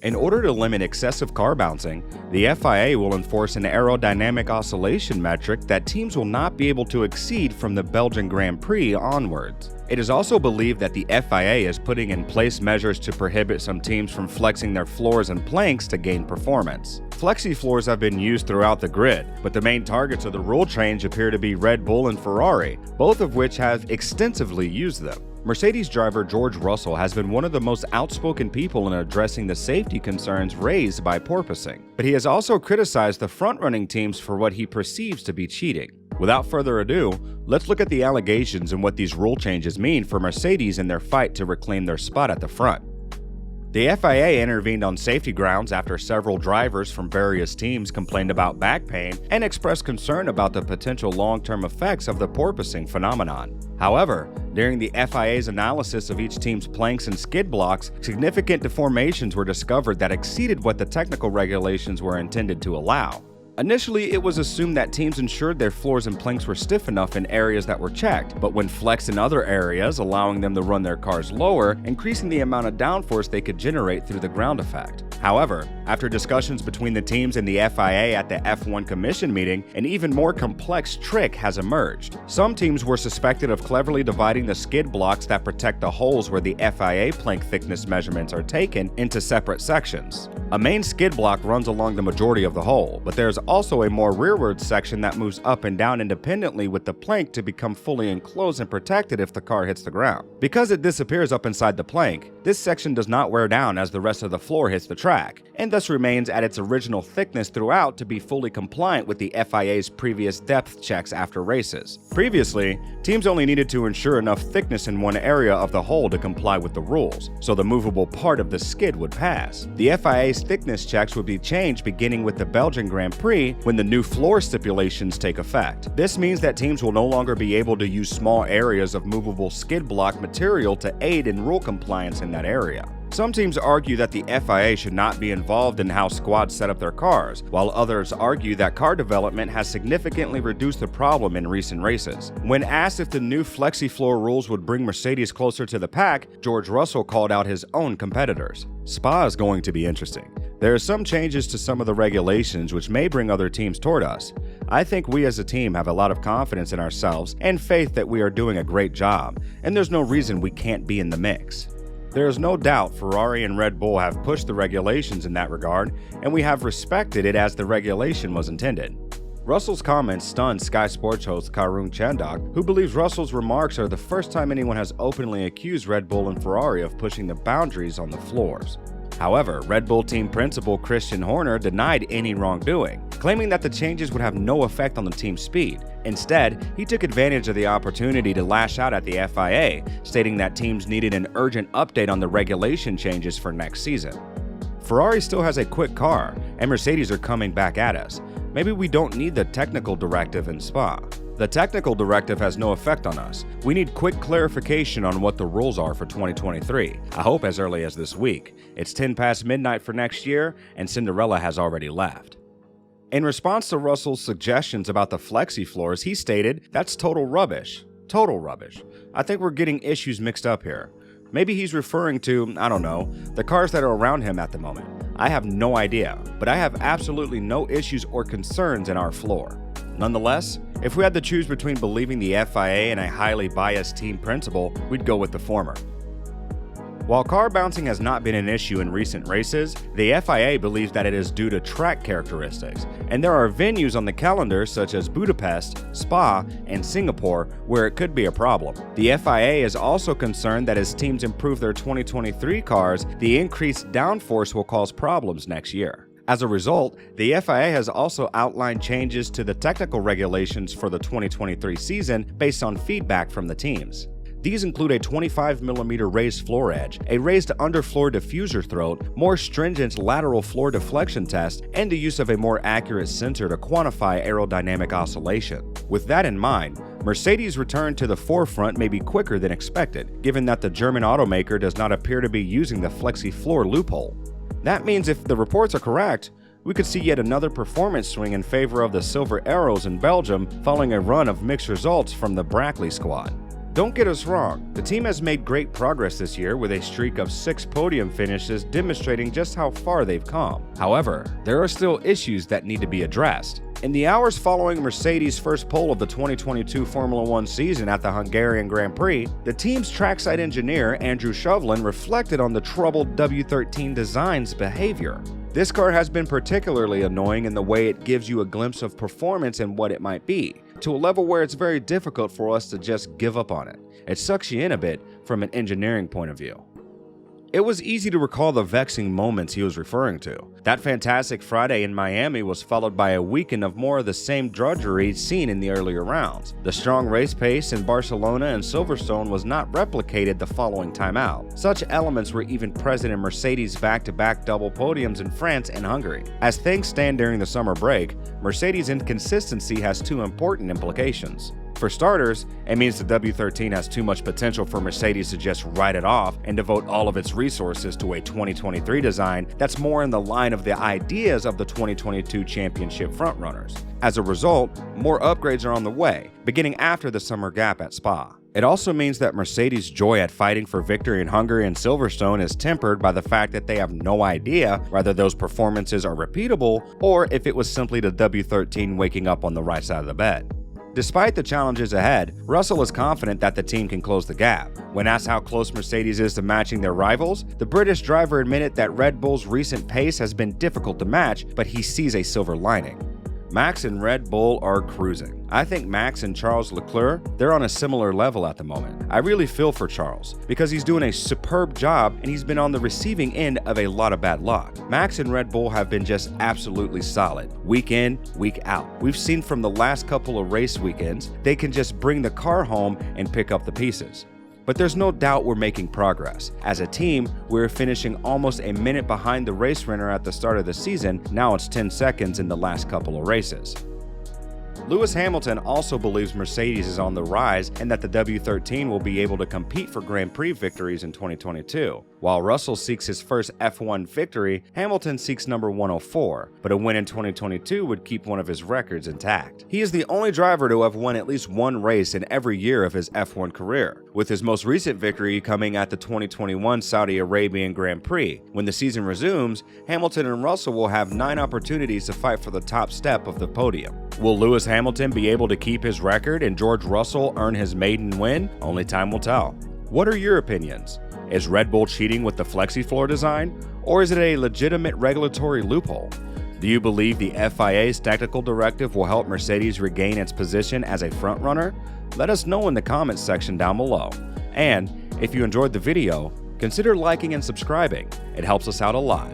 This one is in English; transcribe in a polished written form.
In order to limit excessive car bouncing, the FIA will enforce an aerodynamic oscillation metric that teams will not be able to exceed from the Belgian Grand Prix onwards. It is also believed that the FIA is putting in place measures to prohibit some teams from flexing their floors and planks to gain performance. FLEXI floors have been used throughout the grid, but the main targets of the rule change appear to be Red Bull and Ferrari, both of which have extensively used them. Mercedes driver George Russell has been one of the most outspoken people in addressing the safety concerns raised by porpoising, but he has also criticized the front-running teams for what he perceives to be cheating. Without further ado, let's look at the allegations and what these rule changes mean for Mercedes in their fight to reclaim their spot at the front. The FIA intervened on safety grounds after several drivers from various teams complained about back pain and expressed concern about the potential long-term effects of the porpoising phenomenon. However, during the FIA's analysis of each team's planks and skid blocks, significant deformations were discovered that exceeded what the technical regulations were intended to allow. Initially, it was assumed that teams ensured their floors and planks were stiff enough in areas that were checked, but when flexed in other areas, allowing them to run their cars lower, increasing the amount of downforce they could generate through the ground effect. However, after discussions between the teams and the FIA at the F1 Commission meeting, an even more complex trick has emerged. Some teams were suspected of cleverly dividing the skid blocks that protect the holes where the FIA plank thickness measurements are taken into separate sections. A main skid block runs along the majority of the hole, but there's also a more rearward section that moves up and down independently with the plank to become fully enclosed and protected if the car hits the ground. Because it disappears up inside the plank, this section does not wear down as the rest of the floor hits the track, and thus remains at its original thickness throughout to be fully compliant with the FIA's previous depth checks after races. Previously, teams only needed to ensure enough thickness in one area of the hole to comply with the rules, so the movable part of the skid would pass. The FIA's thickness checks would be changed beginning with the Belgian Grand Prix when the new floor stipulations take effect. This means that teams will no longer be able to use small areas of movable skid block material to aid in rule compliance in that area. Some teams argue that the FIA should not be involved in how squads set up their cars, while others argue that car development has significantly reduced the problem in recent races. When asked if the new FLEXI floor rules would bring Mercedes closer to the pack, George Russell called out his own competitors. Spa is going to be interesting. There are some changes to some of the regulations which may bring other teams toward us. I think we as a team have a lot of confidence in ourselves and faith that we are doing a great job, and there's no reason we can't be in the mix. There is no doubt Ferrari and Red Bull have pushed the regulations in that regard, and we have respected it as the regulation was intended. Russell's comments stunned Sky Sports host KARUN, who believes Russell's remarks are the first time anyone has openly accused Red Bull and Ferrari of pushing the boundaries on the floors. However, Red Bull team principal Christian Horner denied any wrongdoing, claiming that the changes would have no effect on the team's speed. Instead, he took advantage of the opportunity to lash out at the FIA, stating that teams needed an urgent update on the regulation changes for next season. Ferrari still has a quick car, and Mercedes are coming back at us. Maybe we don't need the technical directive in Spa. The technical directive has no effect on us. We need quick clarification on what the rules are for 2023. I hope as early as this week. It's 10 past midnight for next year, and Cinderella has already left. In response to Russell's suggestions about the FLEXI floors, he stated, "That's total rubbish. Total rubbish. I think we're getting issues mixed up here." Maybe he's referring to, I don't know, the cars that are around him at the moment. I have no idea, but I have absolutely no issues or concerns in our floor. Nonetheless, if we had to choose between believing the FIA and a highly biased team principal, we'd go with the former. While car bouncing has not been an issue in recent races, the FIA believes that it is due to track characteristics, and there are venues on the calendar such as Budapest, Spa, and Singapore where it could be a problem. The FIA is also concerned that as teams improve their 2023 cars, the increased downforce will cause problems next year. As a result, the FIA has also outlined changes to the technical regulations for the 2023 season based on feedback from the teams. These include a 25mm raised floor edge, a raised underfloor diffuser throat, more stringent lateral floor deflection test, and the use of a more accurate sensor to quantify aerodynamic oscillation. With that in mind, Mercedes' return to the forefront may be quicker than expected, given that the German automaker does not appear to be using the FLEXI floor loophole. That means if the reports are correct, we could see yet another performance swing in favor of the Silver Arrows in Belgium following a run of mixed results from the Brackley squad. Don't get us wrong, the team has made great progress this year with a streak of 6 podium finishes demonstrating just how far they've come. However, there are still issues that need to be addressed. In the hours following Mercedes' first pole of the 2022 Formula 1 season at the Hungarian Grand Prix, the team's trackside engineer Andrew SHOVLIN reflected on the troubled W13 design's behavior. This car has been particularly annoying in the way it gives you a glimpse of performance and what it might be, to a level where it's very difficult for us to just give up on it. It sucks you in a bit from an engineering point of view. It was easy to recall the vexing moments he was referring to. That fantastic Friday in Miami was followed by a weekend of more of the same drudgery seen in the earlier rounds. The strong race pace in Barcelona and Silverstone was not replicated the following time out. Such elements were even present in Mercedes' back-to-back double podiums in France and Hungary. As things stand during the summer break, Mercedes' inconsistency has 2 important implications. For starters, it means the W13 has too much potential for Mercedes to just write it off and devote all of its resources to a 2023 design that's more in the line of the ideas of the 2022 championship frontrunners. As a result, more upgrades are on the way, beginning after the summer gap at Spa. It also means that Mercedes' joy at fighting for victory in Hungary and Silverstone is tempered by the fact that they have no idea whether those performances are repeatable or if it was simply the W13 waking up on the right side of the bed. Despite the challenges ahead, Russell is confident that the team can close the gap. When asked how close Mercedes is to matching their rivals, the British driver admitted that Red Bull's recent pace has been difficult to match, but he sees a silver lining. Max and Red Bull are cruising. I think Max and Charles Leclerc, they're on a similar level at the moment. I really feel for Charles, because he's doing a superb job and he's been on the receiving end of a lot of bad luck. Max and Red Bull have been just absolutely solid, week in, week out. We've seen from the last couple of race weekends, they can just bring the car home and pick up the pieces. But there's no doubt we're making progress. As a team, we're finishing almost a minute behind the race winner at the start of the season. Now it's 10 seconds in the last couple of races. Lewis Hamilton also believes Mercedes is on the rise and that the W13 will be able to compete for Grand Prix victories in 2022. While Russell seeks his first F1 victory, Hamilton seeks number 104, but a win in 2022 would keep one of his records intact. He is the only driver to have won at least one race in every year of his F1 career, with his most recent victory coming at the 2021 Saudi Arabian Grand Prix. When the season resumes, Hamilton and Russell will have 9 opportunities to fight for the top step of the podium. Will Lewis Hamilton be able to keep his record and George Russell earn his maiden win? Only time will tell. What are your opinions? Is Red Bull cheating with the FLEXI floor design, or is it a legitimate regulatory loophole? Do you believe the FIA's technical directive will help Mercedes regain its position as a frontrunner? Let us know in the comments section down below. And if you enjoyed the video, consider liking and subscribing. It helps us out a lot.